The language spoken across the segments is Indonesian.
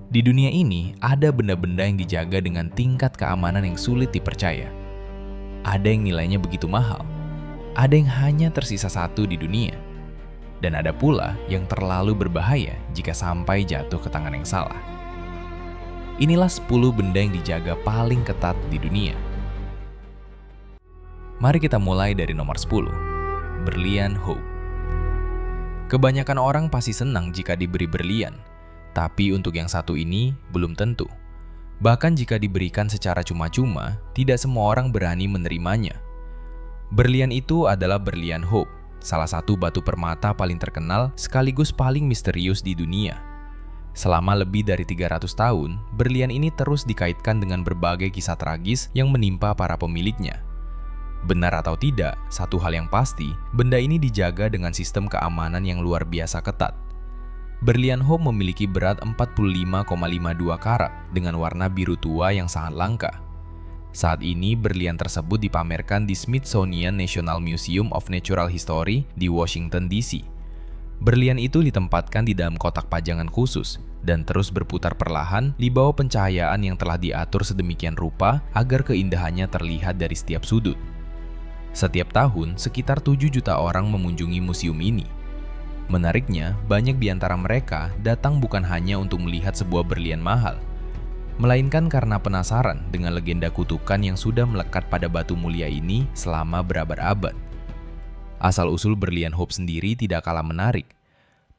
Di dunia ini, ada benda-benda yang dijaga dengan tingkat keamanan yang sulit dipercaya. Ada yang nilainya begitu mahal, ada yang hanya tersisa satu di dunia, dan ada pula yang terlalu berbahaya jika sampai jatuh ke tangan yang salah. Inilah 10 benda yang dijaga paling ketat di dunia. Mari kita mulai dari nomor 10, berlian Hope. Kebanyakan orang pasti senang jika diberi berlian, tapi untuk yang satu ini belum tentu. Bahkan jika diberikan secara cuma-cuma, tidak semua orang berani menerimanya. Berlian itu adalah berlian Hope, salah satu batu permata paling terkenal sekaligus paling misterius di dunia. Selama lebih dari 300 tahun, berlian ini terus dikaitkan dengan berbagai kisah tragis yang menimpa para pemiliknya. Benar atau tidak, satu hal yang pasti, benda ini dijaga dengan sistem keamanan yang luar biasa ketat. Berlian Hope memiliki berat 45,52 karat dengan warna biru tua yang sangat langka. Saat ini, berlian tersebut dipamerkan di Smithsonian National Museum of Natural History di Washington, D.C. Berlian itu ditempatkan di dalam kotak pajangan khusus dan terus berputar perlahan di bawah pencahayaan yang telah diatur sedemikian rupa agar keindahannya terlihat dari setiap sudut. Setiap tahun, sekitar 7 juta orang mengunjungi museum ini. Menariknya, banyak di antara mereka datang bukan hanya untuk melihat sebuah berlian mahal, melainkan karena penasaran dengan legenda kutukan yang sudah melekat pada batu mulia ini selama berabad-abad. Asal-usul berlian Hope sendiri tidak kalah menarik.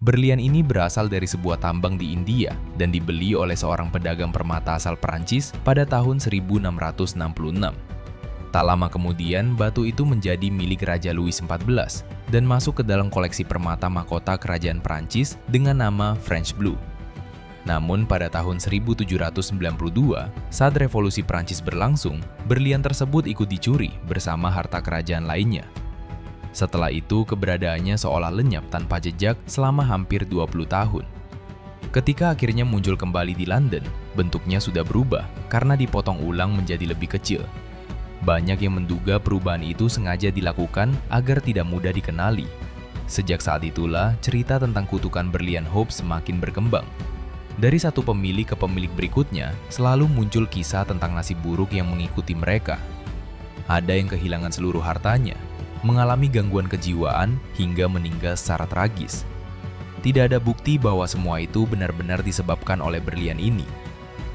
Berlian ini berasal dari sebuah tambang di India dan dibeli oleh seorang pedagang permata asal Perancis pada tahun 1666. Tak lama kemudian, batu itu menjadi milik Raja Louis XIV dan masuk ke dalam koleksi permata mahkota kerajaan Prancis dengan nama French Blue. Namun pada tahun 1792, saat revolusi Prancis berlangsung, berlian tersebut ikut dicuri bersama harta kerajaan lainnya. Setelah itu, keberadaannya seolah lenyap tanpa jejak selama hampir 20 tahun. Ketika akhirnya muncul kembali di London, bentuknya sudah berubah karena dipotong ulang menjadi lebih kecil. Banyak yang menduga perubahan itu sengaja dilakukan agar tidak mudah dikenali. Sejak saat itulah, cerita tentang kutukan berlian Hope semakin berkembang. Dari satu pemilik ke pemilik berikutnya, selalu muncul kisah tentang nasib buruk yang mengikuti mereka. Ada yang kehilangan seluruh hartanya, mengalami gangguan kejiwaan, hingga meninggal secara tragis. Tidak ada bukti bahwa semua itu benar-benar disebabkan oleh berlian ini.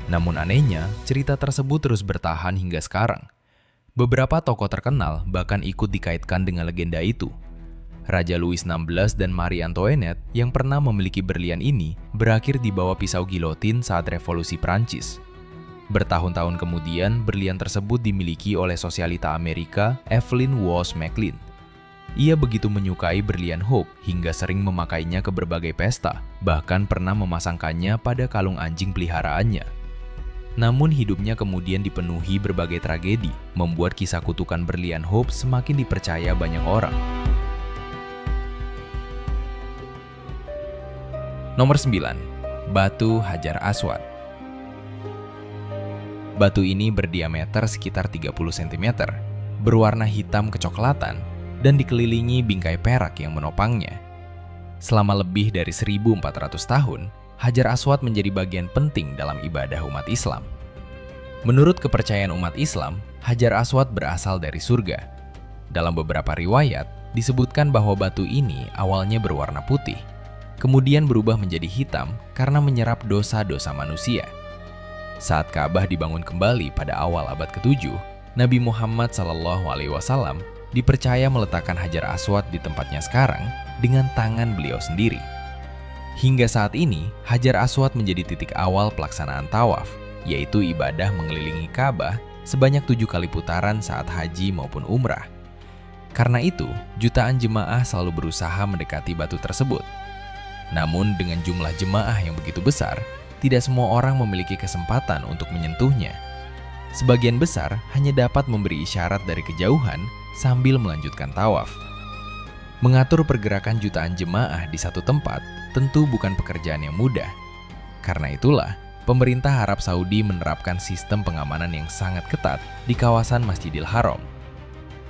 Namun anehnya, cerita tersebut terus bertahan hingga sekarang. Beberapa tokoh terkenal bahkan ikut dikaitkan dengan legenda itu. Raja Louis XVI dan Marie Antoinette yang pernah memiliki berlian ini berakhir di bawah pisau gilotin saat revolusi Prancis. Bertahun-tahun kemudian, berlian tersebut dimiliki oleh sosialita Amerika Evelyn Waugh McLean. Ia begitu menyukai berlian Hope hingga sering memakainya ke berbagai pesta, bahkan pernah memasangkannya pada kalung anjing peliharaannya. Namun hidupnya kemudian dipenuhi berbagai tragedi, membuat kisah kutukan berlian Hope semakin dipercaya banyak orang. Nomor 9. Batu Hajar Aswad. Batu ini berdiameter sekitar 30 cm, berwarna hitam kecoklatan, dan dikelilingi bingkai perak yang menopangnya. Selama lebih dari 1400 tahun, Hajar Aswad menjadi bagian penting dalam ibadah umat Islam. Menurut kepercayaan umat Islam, Hajar Aswad berasal dari surga. Dalam beberapa riwayat, disebutkan bahwa batu ini awalnya berwarna putih, kemudian berubah menjadi hitam karena menyerap dosa-dosa manusia. Saat Ka'bah dibangun kembali pada awal abad ke-7, Nabi Muhammad SAW dipercaya meletakkan Hajar Aswad di tempatnya sekarang dengan tangan beliau sendiri. Hingga saat ini, Hajar Aswad menjadi titik awal pelaksanaan tawaf, yaitu ibadah mengelilingi Ka'bah sebanyak 7 kali putaran saat haji maupun umrah. Karena itu, jutaan jemaah selalu berusaha mendekati batu tersebut. Namun dengan jumlah jemaah yang begitu besar, tidak semua orang memiliki kesempatan untuk menyentuhnya. Sebagian besar hanya dapat memberi isyarat dari kejauhan sambil melanjutkan tawaf. Mengatur pergerakan jutaan jemaah di satu tempat tentu bukan pekerjaan yang mudah. Karena itulah, pemerintah Arab Saudi menerapkan sistem pengamanan yang sangat ketat di kawasan Masjidil Haram.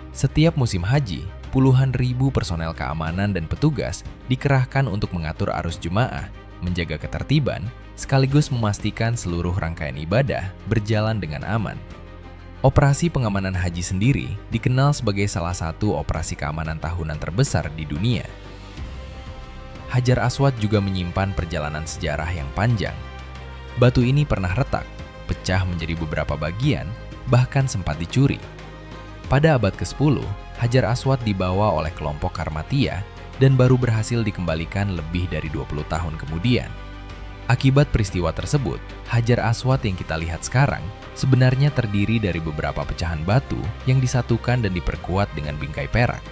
Setiap musim haji, puluhan ribu personel keamanan dan petugas dikerahkan untuk mengatur arus jemaah, menjaga ketertiban, sekaligus memastikan seluruh rangkaian ibadah berjalan dengan aman. Operasi pengamanan haji sendiri dikenal sebagai salah satu operasi keamanan tahunan terbesar di dunia. Hajar Aswad juga menyimpan perjalanan sejarah yang panjang. Batu ini pernah retak, pecah menjadi beberapa bagian, bahkan sempat dicuri. Pada abad ke-10, Hajar Aswad dibawa oleh kelompok Karmatiyah dan baru berhasil dikembalikan lebih dari 20 tahun kemudian. Akibat peristiwa tersebut, Hajar Aswad yang kita lihat sekarang sebenarnya terdiri dari beberapa pecahan batu yang disatukan dan diperkuat dengan bingkai perak.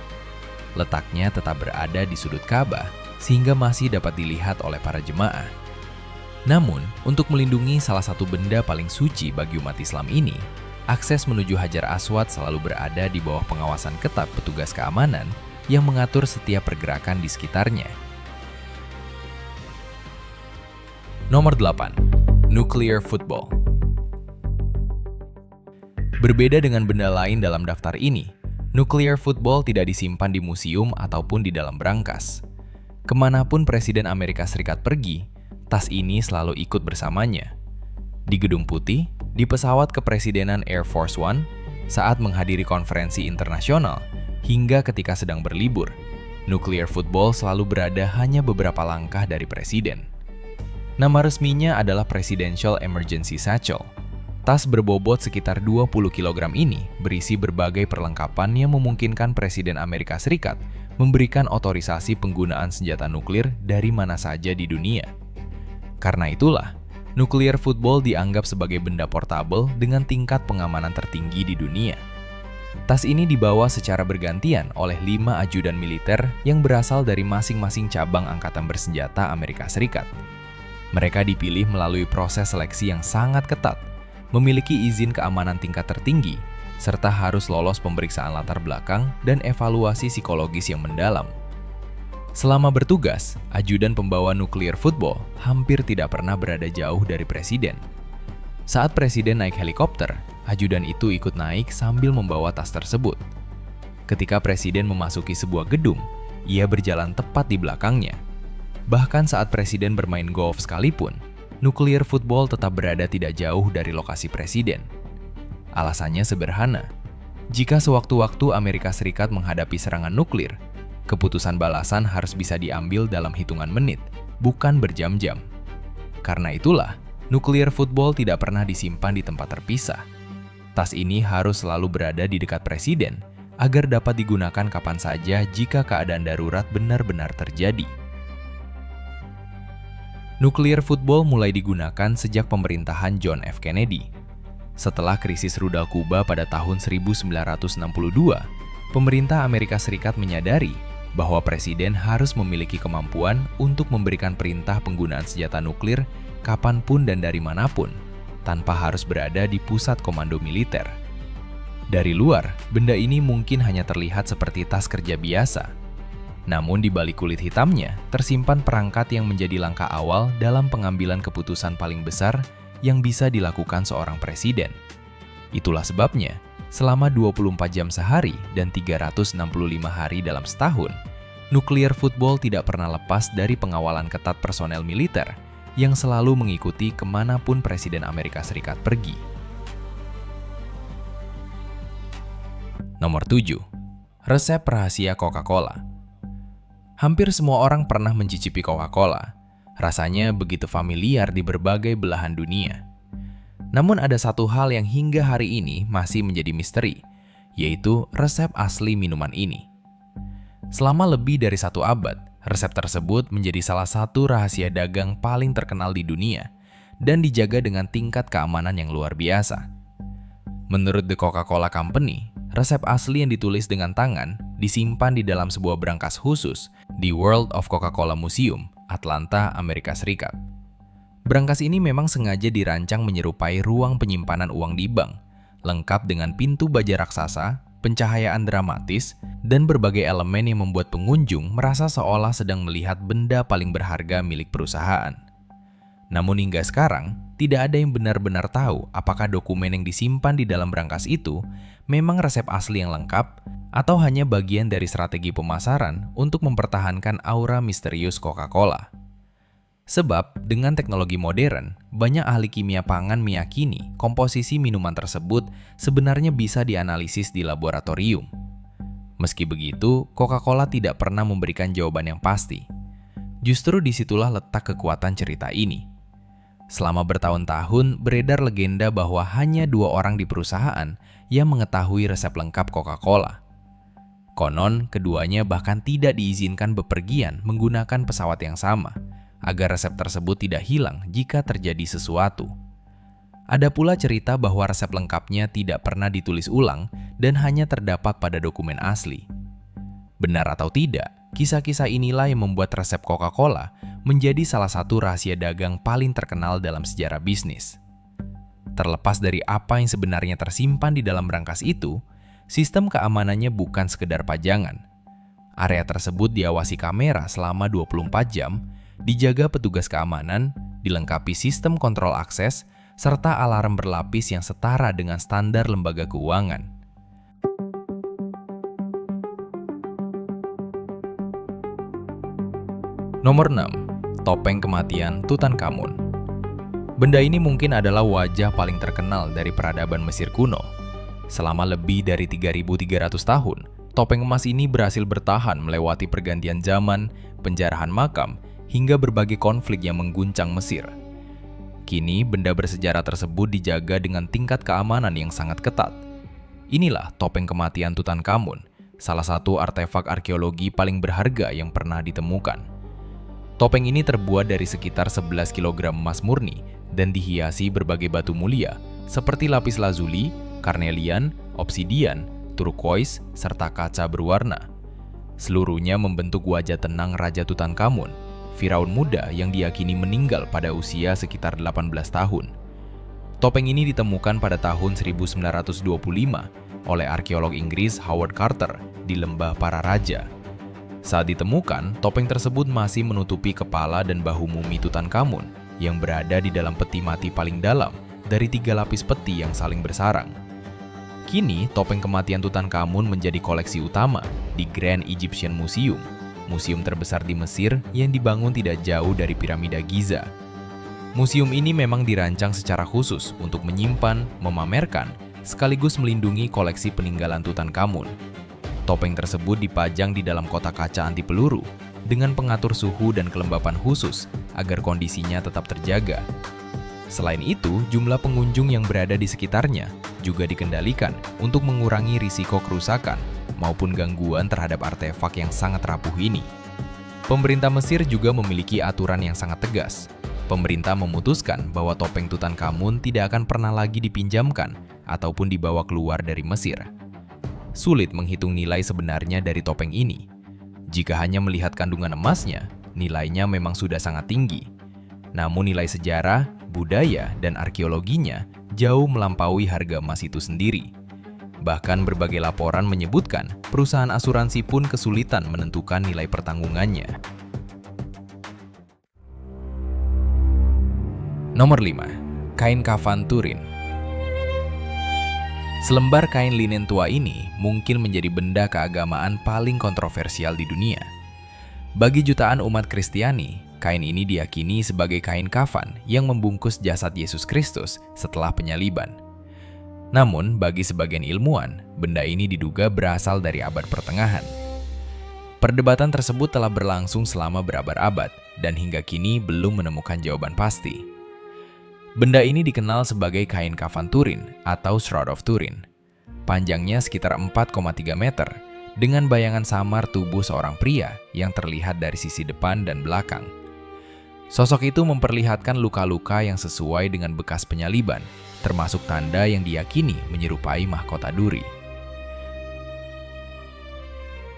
Letaknya tetap berada di sudut Ka'bah sehingga masih dapat dilihat oleh para jemaah. Namun, untuk melindungi salah satu benda paling suci bagi umat Islam ini, akses menuju Hajar Aswad selalu berada di bawah pengawasan ketat petugas keamanan yang mengatur setiap pergerakan di sekitarnya. Nomor 8. Nuclear Football. Berbeda dengan benda lain dalam daftar ini, nuclear football tidak disimpan di museum ataupun di dalam brankas. Kemanapun Presiden Amerika Serikat pergi, tas ini selalu ikut bersamanya. Di Gedung Putih, di pesawat kepresidenan Air Force One, saat menghadiri konferensi internasional, hingga ketika sedang berlibur, nuclear football selalu berada hanya beberapa langkah dari presiden. Nama resminya adalah Presidential Emergency Satchel. Tas berbobot sekitar 20 kg ini berisi berbagai perlengkapan yang memungkinkan Presiden Amerika Serikat memberikan otorisasi penggunaan senjata nuklir dari mana saja di dunia. Karena itulah, nuclear football dianggap sebagai benda portable dengan tingkat pengamanan tertinggi di dunia. Tas ini dibawa secara bergantian oleh 5 ajudan militer yang berasal dari masing-masing cabang angkatan bersenjata Amerika Serikat. Mereka dipilih melalui proses seleksi yang sangat ketat, memiliki izin keamanan tingkat tertinggi, serta harus lolos pemeriksaan latar belakang dan evaluasi psikologis yang mendalam. Selama bertugas, ajudan pembawa nuclear football hampir tidak pernah berada jauh dari presiden. Saat presiden naik helikopter, ajudan itu ikut naik sambil membawa tas tersebut. Ketika presiden memasuki sebuah gedung, ia berjalan tepat di belakangnya. Bahkan saat presiden bermain golf sekalipun, nuclear football tetap berada tidak jauh dari lokasi presiden. Alasannya sederhana. Jika sewaktu-waktu Amerika Serikat menghadapi serangan nuklir, keputusan balasan harus bisa diambil dalam hitungan menit, bukan berjam-jam. Karena itulah, nuclear football tidak pernah disimpan di tempat terpisah. Tas ini harus selalu berada di dekat presiden agar dapat digunakan kapan saja jika keadaan darurat benar-benar terjadi. Nuclear football mulai digunakan sejak pemerintahan John F. Kennedy. Setelah krisis rudal Kuba pada tahun 1962, pemerintah Amerika Serikat menyadari bahwa presiden harus memiliki kemampuan untuk memberikan perintah penggunaan senjata nuklir kapanpun dan dari manapun, tanpa harus berada di pusat komando militer. Dari luar, benda ini mungkin hanya terlihat seperti tas kerja biasa. Namun di balik kulit hitamnya, tersimpan perangkat yang menjadi langkah awal dalam pengambilan keputusan paling besar yang bisa dilakukan seorang presiden. Itulah sebabnya, selama 24 jam sehari dan 365 hari dalam setahun, nuclear football tidak pernah lepas dari pengawalan ketat personel militer yang selalu mengikuti kemanapun Presiden Amerika Serikat pergi. Nomor 7. Resep rahasia Coca-Cola. Hampir semua orang pernah mencicipi Coca-Cola. Rasanya begitu familiar di berbagai belahan dunia. Namun ada satu hal yang hingga hari ini masih menjadi misteri, yaitu resep asli minuman ini. Selama lebih dari 1 abad, resep tersebut menjadi salah satu rahasia dagang paling terkenal di dunia dan dijaga dengan tingkat keamanan yang luar biasa. Menurut The Coca-Cola Company, resep asli yang ditulis dengan tangan disimpan di dalam sebuah brankas khusus di World of Coca-Cola Museum, Atlanta, Amerika Serikat. Brankas ini memang sengaja dirancang menyerupai ruang penyimpanan uang di bank, lengkap dengan pintu baja raksasa, pencahayaan dramatis, dan berbagai elemen yang membuat pengunjung merasa seolah sedang melihat benda paling berharga milik perusahaan. Namun hingga sekarang, tidak ada yang benar-benar tahu apakah dokumen yang disimpan di dalam brankas itu memang resep asli yang lengkap atau hanya bagian dari strategi pemasaran untuk mempertahankan aura misterius Coca-Cola. Sebab, dengan teknologi modern, banyak ahli kimia pangan meyakini komposisi minuman tersebut sebenarnya bisa dianalisis di laboratorium. Meski begitu, Coca-Cola tidak pernah memberikan jawaban yang pasti. Justru disitulah letak kekuatan cerita ini. Selama bertahun-tahun, beredar legenda bahwa hanya 2 orang di perusahaan yang mengetahui resep lengkap Coca-Cola. Konon, keduanya bahkan tidak diizinkan bepergian menggunakan pesawat yang sama, agar resep tersebut tidak hilang jika terjadi sesuatu. Ada pula cerita bahwa resep lengkapnya tidak pernah ditulis ulang dan hanya terdapat pada dokumen asli. Benar atau tidak, kisah-kisah inilah yang membuat resep Coca-Cola menjadi salah satu rahasia dagang paling terkenal dalam sejarah bisnis. Terlepas dari apa yang sebenarnya tersimpan di dalam brankas itu, sistem keamanannya bukan sekedar pajangan. Area tersebut diawasi kamera selama 24 jam, dijaga petugas keamanan, dilengkapi sistem kontrol akses, serta alarm berlapis yang setara dengan standar lembaga keuangan. Nomor 6. Topeng kematian Tutankhamun. Benda ini mungkin adalah wajah paling terkenal dari peradaban Mesir kuno. Selama lebih dari 3.300 tahun, topeng emas ini berhasil bertahan melewati pergantian zaman, penjarahan makam, hingga berbagai konflik yang mengguncang Mesir. Kini, benda bersejarah tersebut dijaga dengan tingkat keamanan yang sangat ketat. Inilah topeng kematian Tutankhamun, salah satu artefak arkeologi paling berharga yang pernah ditemukan. Topeng ini terbuat dari sekitar 11 kg emas murni dan dihiasi berbagai batu mulia seperti lapis lazuli, karnelian, obsidian, turquoise, serta kaca berwarna. Seluruhnya membentuk wajah tenang Raja Tutankhamun, Firaun muda yang diyakini meninggal pada usia sekitar 18 tahun. Topeng ini ditemukan pada tahun 1925 oleh arkeolog Inggris Howard Carter di Lembah Para Raja. Saat ditemukan, topeng tersebut masih menutupi kepala dan bahu mumi Tutankhamun yang berada di dalam peti mati paling dalam dari 3 lapis peti yang saling bersarang. Kini, topeng kematian Tutankhamun menjadi koleksi utama di Grand Egyptian Museum, museum terbesar di Mesir yang dibangun tidak jauh dari piramida Giza. Museum ini memang dirancang secara khusus untuk menyimpan, memamerkan, sekaligus melindungi koleksi peninggalan Tutankhamun. Topeng tersebut dipajang di dalam kotak kaca anti peluru dengan pengatur suhu dan kelembapan khusus agar kondisinya tetap terjaga. Selain itu, jumlah pengunjung yang berada di sekitarnya juga dikendalikan untuk mengurangi risiko kerusakan maupun gangguan terhadap artefak yang sangat rapuh ini. Pemerintah Mesir juga memiliki aturan yang sangat tegas. Pemerintah memutuskan bahwa topeng Tutankhamun tidak akan pernah lagi dipinjamkan ataupun dibawa keluar dari Mesir. Sulit menghitung nilai sebenarnya dari topeng ini. Jika hanya melihat kandungan emasnya, nilainya memang sudah sangat tinggi. Namun nilai sejarah, budaya, dan arkeologinya jauh melampaui harga emas itu sendiri. Bahkan berbagai laporan menyebutkan perusahaan asuransi pun kesulitan menentukan nilai pertanggungannya. Nomor 5. Kain kafan Turin. Selembar kain linen tua ini mungkin menjadi benda keagamaan paling kontroversial di dunia. Bagi jutaan umat Kristiani, kain ini diyakini sebagai kain kafan yang membungkus jasad Yesus Kristus setelah penyaliban. Namun, bagi sebagian ilmuwan, benda ini diduga berasal dari abad pertengahan. Perdebatan tersebut telah berlangsung selama berabad-abad dan hingga kini belum menemukan jawaban pasti. Benda ini dikenal sebagai kain kafan Turin atau Shroud of Turin. Panjangnya sekitar 4,3 meter, dengan bayangan samar tubuh seorang pria yang terlihat dari sisi depan dan belakang. Sosok itu memperlihatkan luka-luka yang sesuai dengan bekas penyaliban, termasuk tanda yang diyakini menyerupai mahkota duri.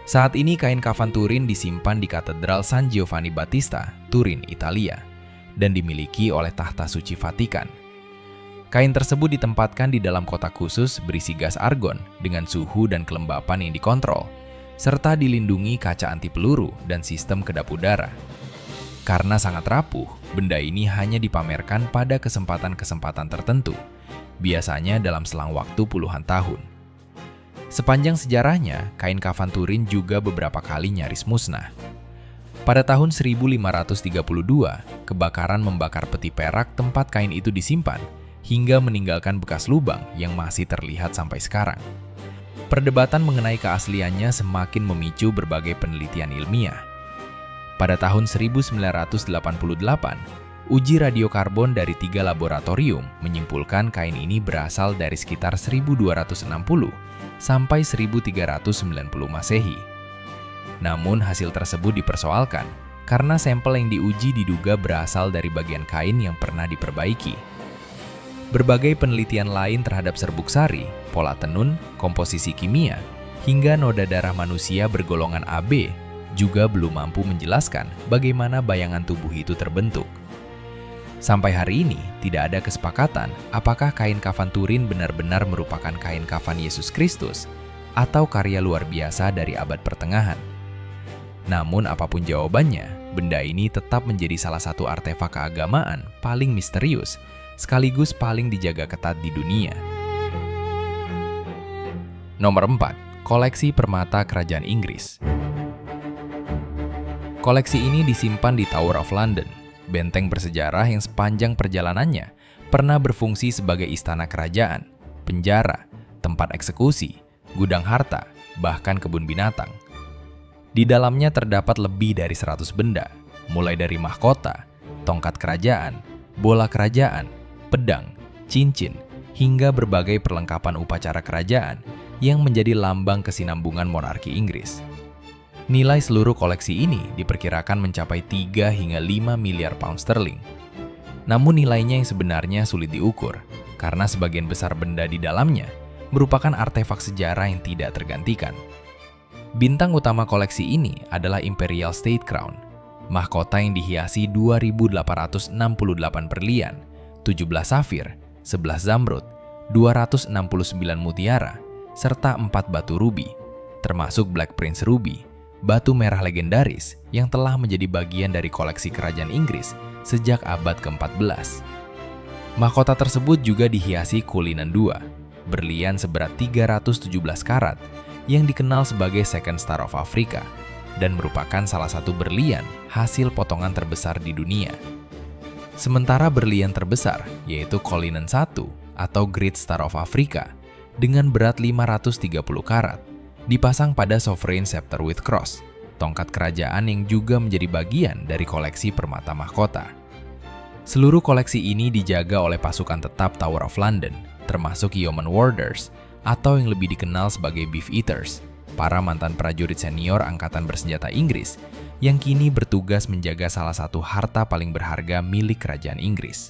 Saat ini kain kafan Turin disimpan di Katedral San Giovanni Battista, Turin, Italia, dan dimiliki oleh Tahta Suci Vatikan. Kain tersebut ditempatkan di dalam kotak khusus berisi gas argon dengan suhu dan kelembapan yang dikontrol, serta dilindungi kaca anti peluru dan sistem kedap udara. Karena sangat rapuh, benda ini hanya dipamerkan pada kesempatan-kesempatan tertentu, biasanya dalam selang waktu puluhan tahun. Sepanjang sejarahnya, kain kafan Turin juga beberapa kali nyaris musnah. Pada tahun 1532, kebakaran membakar peti perak tempat kain itu disimpan, hingga meninggalkan bekas lubang yang masih terlihat sampai sekarang. Perdebatan mengenai keasliannya semakin memicu berbagai penelitian ilmiah. Pada tahun 1988, uji radiokarbon dari 3 laboratorium menyimpulkan kain ini berasal dari sekitar 1260 sampai 1390 Masehi. Namun hasil tersebut dipersoalkan karena sampel yang diuji diduga berasal dari bagian kain yang pernah diperbaiki. Berbagai penelitian lain terhadap serbuk sari, pola tenun, komposisi kimia, hingga noda darah manusia bergolongan AB juga belum mampu menjelaskan bagaimana bayangan tubuh itu terbentuk. Sampai hari ini, tidak ada kesepakatan apakah kain kafan Turin benar-benar merupakan kain kafan Yesus Kristus atau karya luar biasa dari abad pertengahan. Namun apapun jawabannya, benda ini tetap menjadi salah satu artefak keagamaan paling misterius, sekaligus paling dijaga ketat di dunia. Nomor 4. Koleksi permata Kerajaan Inggris. Koleksi ini disimpan di Tower of London, benteng bersejarah yang sepanjang perjalanannya pernah berfungsi sebagai istana kerajaan, penjara, tempat eksekusi, gudang harta, bahkan kebun binatang. Di dalamnya terdapat lebih dari 100 benda, mulai dari mahkota, tongkat kerajaan, bola kerajaan, pedang, cincin, hingga berbagai perlengkapan upacara kerajaan yang menjadi lambang kesinambungan monarki Inggris. Nilai seluruh koleksi ini diperkirakan mencapai 3 hingga 5 miliar pound sterling. Namun nilainya yang sebenarnya sulit diukur, karena sebagian besar benda di dalamnya merupakan artefak sejarah yang tidak tergantikan. Bintang utama koleksi ini adalah Imperial State Crown, mahkota yang dihiasi 2.868 berlian, 17 safir, 11 zamrud, 269 mutiara, serta 4 batu rubi, termasuk Black Prince Ruby, batu merah legendaris yang telah menjadi bagian dari koleksi kerajaan Inggris sejak abad ke-14. Mahkota tersebut juga dihiasi Cullinan II, berlian seberat 317 karat, yang dikenal sebagai Second Star of Africa dan merupakan salah satu berlian hasil potongan terbesar di dunia. Sementara berlian terbesar yaitu Cullinan I atau Great Star of Africa dengan berat 530 karat dipasang pada Sovereign Scepter with Cross, tongkat kerajaan yang juga menjadi bagian dari koleksi permata mahkota. Seluruh koleksi ini dijaga oleh pasukan tetap Tower of London, termasuk Yeoman Warders atau yang lebih dikenal sebagai Beef Eaters, para mantan prajurit senior Angkatan Bersenjata Inggris yang kini bertugas menjaga salah satu harta paling berharga milik kerajaan Inggris.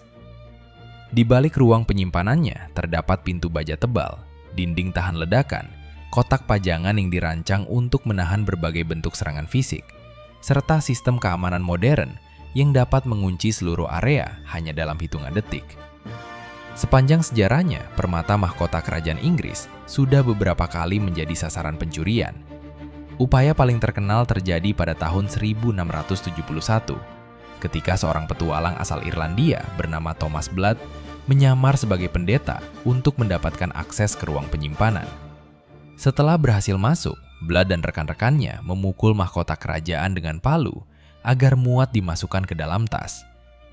Di balik ruang penyimpanannya terdapat pintu baja tebal, dinding tahan ledakan, kotak pajangan yang dirancang untuk menahan berbagai bentuk serangan fisik, serta sistem keamanan modern yang dapat mengunci seluruh area hanya dalam hitungan detik. Sepanjang sejarahnya, permata mahkota kerajaan Inggris sudah beberapa kali menjadi sasaran pencurian. Upaya paling terkenal terjadi pada tahun 1671, ketika seorang petualang asal Irlandia bernama Thomas Blood menyamar sebagai pendeta untuk mendapatkan akses ke ruang penyimpanan. Setelah berhasil masuk, Blood dan rekan-rekannya memukul mahkota kerajaan dengan palu agar muat dimasukkan ke dalam tas.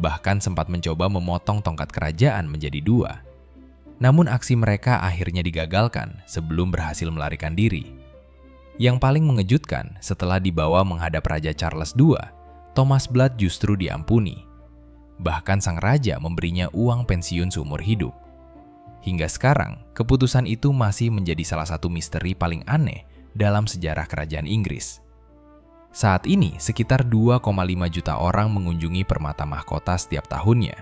Bahkan sempat mencoba memotong tongkat kerajaan menjadi 2. Namun aksi mereka akhirnya digagalkan sebelum berhasil melarikan diri. Yang paling mengejutkan, setelah dibawa menghadap Raja Charles II, Thomas Blood justru diampuni. Bahkan sang raja memberinya uang pensiun seumur hidup. Hingga sekarang, keputusan itu masih menjadi salah satu misteri paling aneh dalam sejarah kerajaan Inggris. Saat ini, sekitar 2,5 juta orang mengunjungi permata mahkota setiap tahunnya,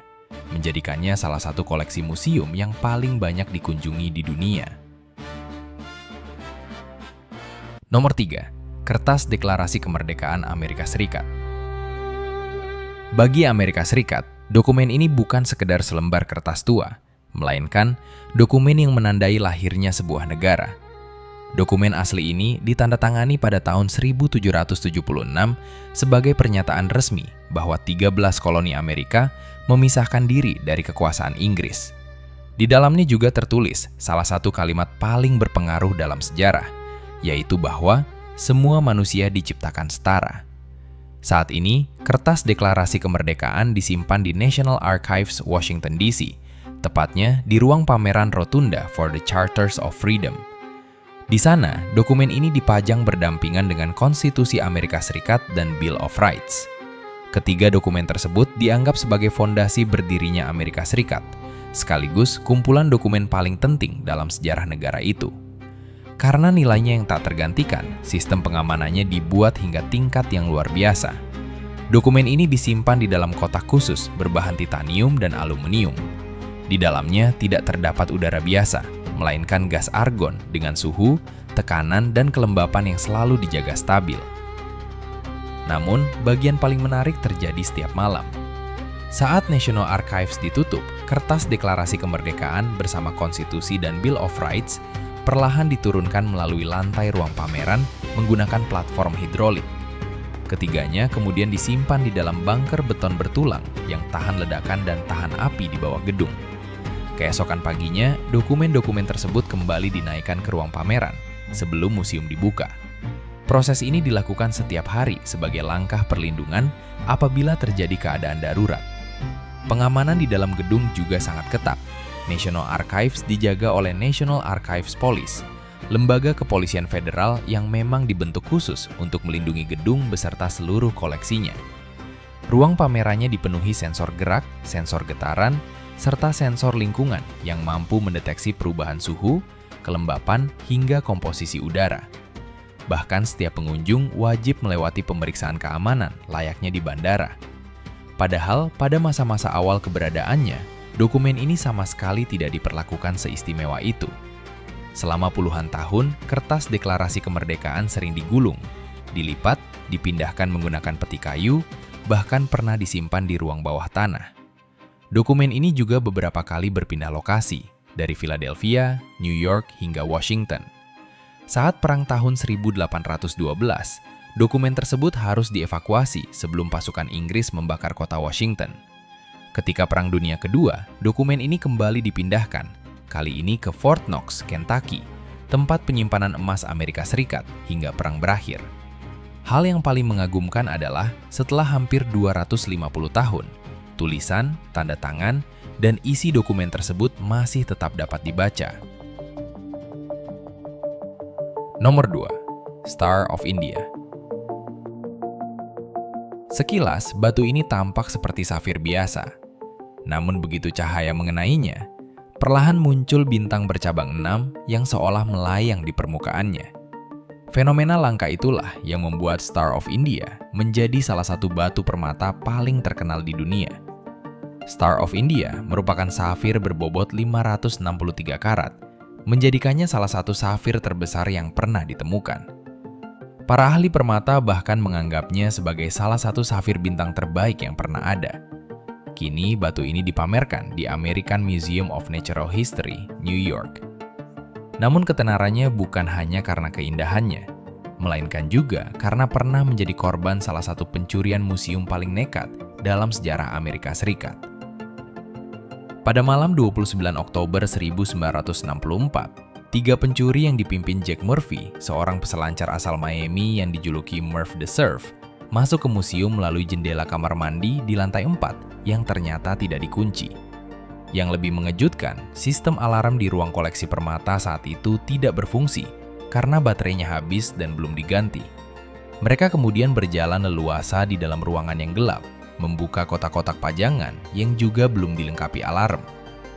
menjadikannya salah satu koleksi museum yang paling banyak dikunjungi di dunia. Nomor 3. Kertas Deklarasi Kemerdekaan Amerika Serikat. Bagi Amerika Serikat, dokumen ini bukan sekedar selembar kertas tua, melainkan dokumen yang menandai lahirnya sebuah negara. Dokumen asli ini ditandatangani pada tahun 1776 sebagai pernyataan resmi bahwa 13 koloni Amerika memisahkan diri dari kekuasaan Inggris. Di dalamnya juga tertulis salah satu kalimat paling berpengaruh dalam sejarah, yaitu bahwa semua manusia diciptakan setara. Saat ini, kertas deklarasi kemerdekaan disimpan di National Archives, Washington DC, tepatnya di ruang pameran Rotunda for the Charters of Freedom. Di sana, dokumen ini dipajang berdampingan dengan Konstitusi Amerika Serikat dan Bill of Rights. Ketiga dokumen tersebut dianggap sebagai fondasi berdirinya Amerika Serikat, sekaligus kumpulan dokumen paling penting dalam sejarah negara itu. Karena nilainya yang tak tergantikan, sistem pengamanannya dibuat hingga tingkat yang luar biasa. Dokumen ini disimpan di dalam kotak khusus berbahan titanium dan aluminium. Di dalamnya tidak terdapat udara biasa, melainkan gas argon dengan suhu, tekanan, dan kelembapan yang selalu dijaga stabil. Namun, bagian paling menarik terjadi setiap malam. Saat National Archives ditutup, kertas deklarasi kemerdekaan bersama konstitusi dan Bill of Rights perlahan diturunkan melalui lantai ruang pameran menggunakan platform hidrolik. Ketiganya kemudian disimpan di dalam bunker beton bertulang yang tahan ledakan dan tahan api di bawah gedung. Keesokan paginya, dokumen-dokumen tersebut kembali dinaikkan ke ruang pameran sebelum museum dibuka. Proses ini dilakukan setiap hari sebagai langkah perlindungan apabila terjadi keadaan darurat. Pengamanan di dalam gedung juga sangat ketat. National Archives dijaga oleh National Archives Police, lembaga kepolisian federal yang memang dibentuk khusus untuk melindungi gedung beserta seluruh koleksinya. Ruang pamerannya dipenuhi sensor gerak, sensor getaran, serta sensor lingkungan yang mampu mendeteksi perubahan suhu, kelembapan, hingga komposisi udara. Bahkan setiap pengunjung wajib melewati pemeriksaan keamanan layaknya di bandara. Padahal pada masa-masa awal keberadaannya, dokumen ini sama sekali tidak diperlakukan seistimewa itu. Selama puluhan tahun, kertas deklarasi kemerdekaan sering digulung, dilipat, dipindahkan menggunakan peti kayu, bahkan pernah disimpan di ruang bawah tanah. Dokumen ini juga beberapa kali berpindah lokasi, dari Philadelphia, New York, hingga Washington. Saat Perang tahun 1812, dokumen tersebut harus dievakuasi sebelum pasukan Inggris membakar kota Washington. Ketika Perang Dunia Kedua, dokumen ini kembali dipindahkan, kali ini ke Fort Knox, Kentucky, tempat penyimpanan emas Amerika Serikat hingga perang berakhir. Hal yang paling mengagumkan adalah setelah hampir 250 tahun, tulisan, tanda tangan, dan isi dokumen tersebut masih tetap dapat dibaca. Nomor 2. Star of India. Sekilas, batu ini tampak seperti safir biasa. Namun begitu cahaya mengenainya, perlahan muncul bintang bercabang 6 yang seolah melayang di permukaannya. Fenomena langka itulah yang membuat Star of India menjadi salah satu batu permata paling terkenal di dunia. Star of India merupakan safir berbobot 563 karat, menjadikannya salah satu safir terbesar yang pernah ditemukan. Para ahli permata bahkan menganggapnya sebagai salah satu safir bintang terbaik yang pernah ada. Kini batu ini dipamerkan di American Museum of Natural History, New York. Namun ketenarannya bukan hanya karena keindahannya, melainkan juga karena pernah menjadi korban salah satu pencurian museum paling nekat dalam sejarah Amerika Serikat. Pada malam 29 Oktober 1964, 3 pencuri yang dipimpin Jack Murphy, seorang peselancar asal Miami yang dijuluki Murph the Surf, masuk ke museum melalui jendela kamar mandi di lantai 4 yang ternyata tidak dikunci. Yang lebih mengejutkan, sistem alarm di ruang koleksi permata saat itu tidak berfungsi karena baterainya habis dan belum diganti. Mereka kemudian berjalan leluasa di dalam ruangan yang gelap, membuka kotak-kotak pajangan yang juga belum dilengkapi alarm,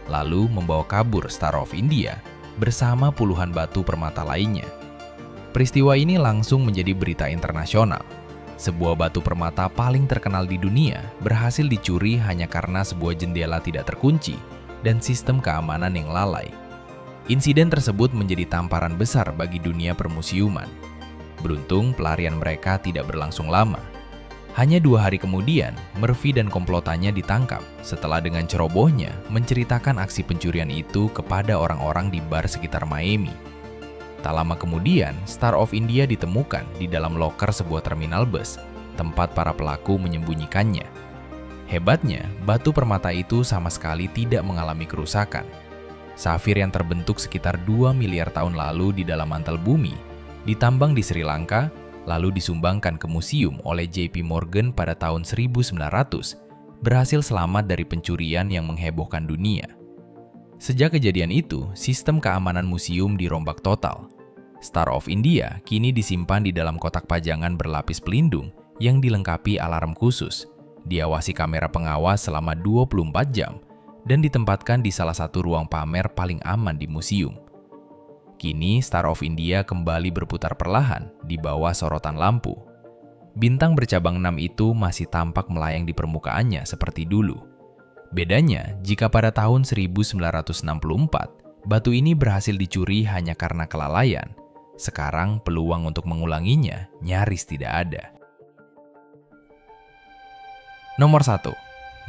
lalu membawa kabur Star of India bersama puluhan batu permata lainnya. Peristiwa ini langsung menjadi berita internasional. Sebuah batu permata paling terkenal di dunia berhasil dicuri hanya karena sebuah jendela tidak terkunci dan sistem keamanan yang lalai. Insiden tersebut menjadi tamparan besar bagi dunia permusiuman. Beruntung pelarian mereka tidak berlangsung lama. Hanya 2 hari kemudian, Murphy dan komplotannya ditangkap setelah dengan cerobohnya menceritakan aksi pencurian itu kepada orang-orang di bar sekitar Miami. Tak lama kemudian, Star of India ditemukan di dalam loker sebuah terminal bus, tempat para pelaku menyembunyikannya. Hebatnya, batu permata itu sama sekali tidak mengalami kerusakan. Safir yang terbentuk sekitar 2 miliar tahun lalu di dalam mantel bumi, ditambang di Sri Lanka, lalu disumbangkan ke museum oleh JP Morgan pada tahun 1900, berhasil selamat dari pencurian yang menghebohkan dunia. Sejak kejadian itu, sistem keamanan museum dirombak total. Star of India kini disimpan di dalam kotak pajangan berlapis pelindung yang dilengkapi alarm khusus, diawasi kamera pengawas selama 24 jam, dan ditempatkan di salah satu ruang pamer paling aman di museum. Kini, Star of India kembali berputar perlahan di bawah sorotan lampu. Bintang bercabang 6 itu masih tampak melayang di permukaannya seperti dulu. Bedanya, jika pada tahun 1964, batu ini berhasil dicuri hanya karena kelalaian, sekarang peluang untuk mengulanginya nyaris tidak ada. Nomor 1.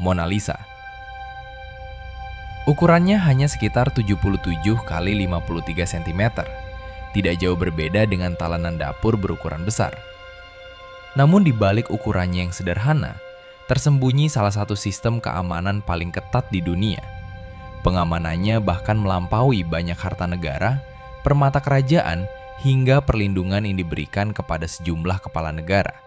Mona Lisa. Ukurannya hanya sekitar 77 x 53 cm. Tidak jauh berbeda dengan talenan dapur berukuran besar. Namun di balik ukurannya yang sederhana, tersembunyi salah satu sistem keamanan paling ketat di dunia. Pengamanannya bahkan melampaui banyak harta negara, permata kerajaan, hingga perlindungan yang diberikan kepada sejumlah kepala negara.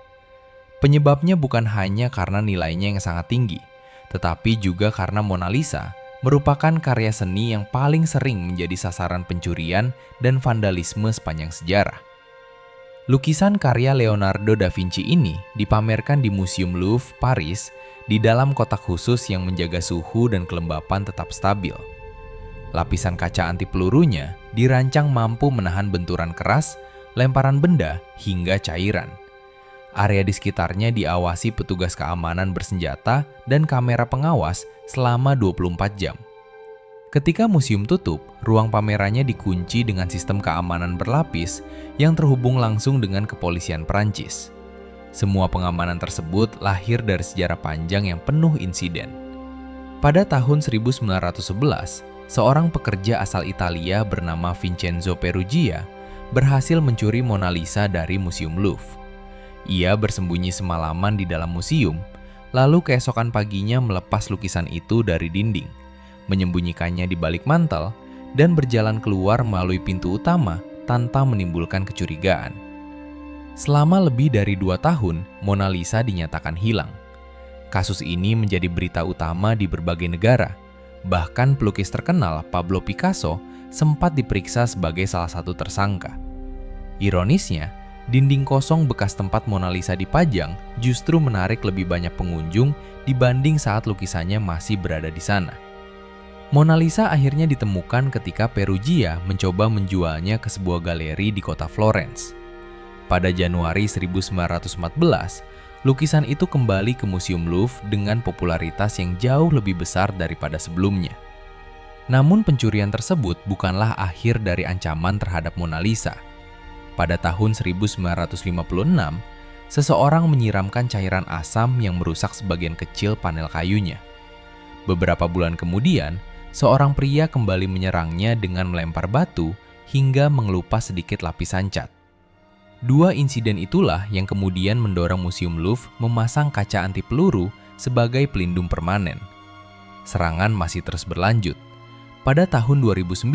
Penyebabnya bukan hanya karena nilainya yang sangat tinggi, tetapi juga karena Mona Lisa merupakan karya seni yang paling sering menjadi sasaran pencurian dan vandalisme sepanjang sejarah. Lukisan karya Leonardo da Vinci ini dipamerkan di Museum Louvre, Paris, di dalam kotak khusus yang menjaga suhu dan kelembapan tetap stabil. Lapisan kaca anti pelurunya dirancang mampu menahan benturan keras, lemparan benda, hingga cairan. Area di sekitarnya diawasi petugas keamanan bersenjata dan kamera pengawas selama 24 jam. Ketika museum tutup, ruang pamerannya dikunci dengan sistem keamanan berlapis yang terhubung langsung dengan kepolisian Perancis. Semua pengamanan tersebut lahir dari sejarah panjang yang penuh insiden. Pada tahun 1911, seorang pekerja asal Italia bernama Vincenzo Peruggia berhasil mencuri Mona Lisa dari Museum Louvre. Ia bersembunyi semalaman di dalam museum, lalu keesokan paginya melepas lukisan itu dari dinding, menyembunyikannya di balik mantel, dan berjalan keluar melalui pintu utama tanpa menimbulkan kecurigaan. Selama lebih dari 2 tahun, Mona Lisa dinyatakan hilang. Kasus ini menjadi berita utama di berbagai negara. Bahkan pelukis terkenal Pablo Picasso sempat diperiksa sebagai salah satu tersangka. Ironisnya, dinding kosong bekas tempat Mona Lisa dipajang justru menarik lebih banyak pengunjung dibanding saat lukisannya masih berada di sana. Mona Lisa akhirnya ditemukan ketika Peruggia mencoba menjualnya ke sebuah galeri di kota Florence. Pada Januari 1914, lukisan itu kembali ke Museum Louvre dengan popularitas yang jauh lebih besar daripada sebelumnya. Namun pencurian tersebut bukanlah akhir dari ancaman terhadap Mona Lisa. Pada tahun 1956, seseorang menyiramkan cairan asam yang merusak sebagian kecil panel kayunya. Beberapa bulan kemudian, seorang pria kembali menyerangnya dengan melempar batu hingga mengelupas sedikit lapisan cat. 2 insiden itulah yang kemudian mendorong Museum Louvre memasang kaca anti peluru sebagai pelindung permanen. Serangan masih terus berlanjut. Pada tahun 2009,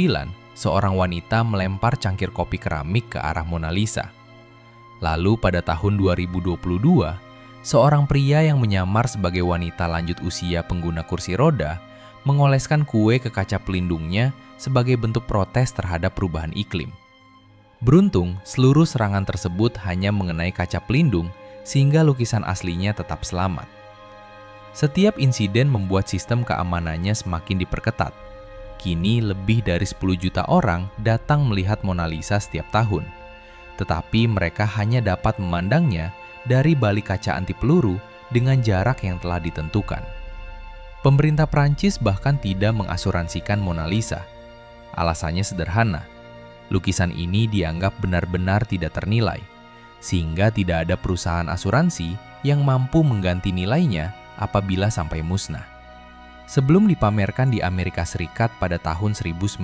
seorang wanita melempar cangkir kopi keramik ke arah Mona Lisa. Lalu pada tahun 2022, seorang pria yang menyamar sebagai wanita lanjut usia pengguna kursi roda mengoleskan kue ke kaca pelindungnya sebagai bentuk protes terhadap perubahan iklim. Beruntung, seluruh serangan tersebut hanya mengenai kaca pelindung sehingga lukisan aslinya tetap selamat. Setiap insiden membuat sistem keamanannya semakin diperketat. Kini lebih dari 10 juta orang datang melihat Mona Lisa setiap tahun. Tetapi mereka hanya dapat memandangnya dari balik kaca anti peluru dengan jarak yang telah ditentukan. Pemerintah Prancis bahkan tidak mengasuransikan Mona Lisa. Alasannya sederhana, lukisan ini dianggap benar-benar tidak ternilai, sehingga tidak ada perusahaan asuransi yang mampu mengganti nilainya apabila sampai musnah. Sebelum dipamerkan di Amerika Serikat pada tahun 1962,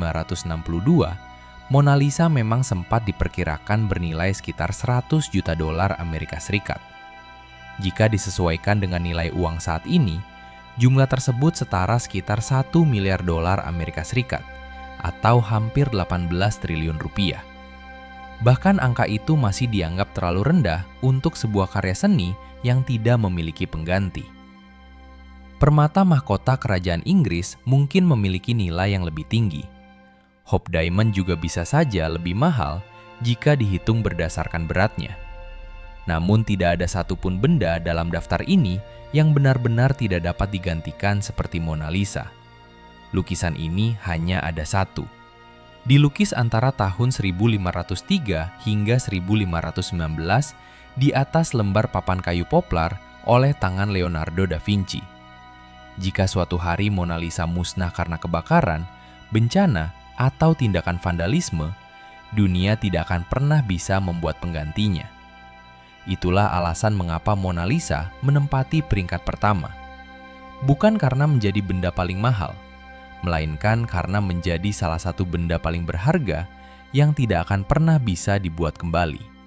Mona Lisa memang sempat diperkirakan bernilai sekitar 100 juta dolar Amerika Serikat. Jika disesuaikan dengan nilai uang saat ini, jumlah tersebut setara sekitar 1 miliar dolar Amerika Serikat atau hampir 18 triliun rupiah. Bahkan angka itu masih dianggap terlalu rendah untuk sebuah karya seni yang tidak memiliki pengganti. Permata mahkota kerajaan Inggris mungkin memiliki nilai yang lebih tinggi. Hope Diamond juga bisa saja lebih mahal jika dihitung berdasarkan beratnya. Namun tidak ada satupun benda dalam daftar ini yang benar-benar tidak dapat digantikan seperti Mona Lisa. Lukisan ini hanya ada satu. Dilukis antara tahun 1503 hingga 1519 di atas lembar papan kayu poplar oleh tangan Leonardo da Vinci. Jika suatu hari Mona Lisa musnah karena kebakaran, bencana, atau tindakan vandalisme, dunia tidak akan pernah bisa membuat penggantinya. Itulah alasan mengapa Mona Lisa menempati peringkat pertama. Bukan karena menjadi benda paling mahal, melainkan karena menjadi salah satu benda paling berharga yang tidak akan pernah bisa dibuat kembali.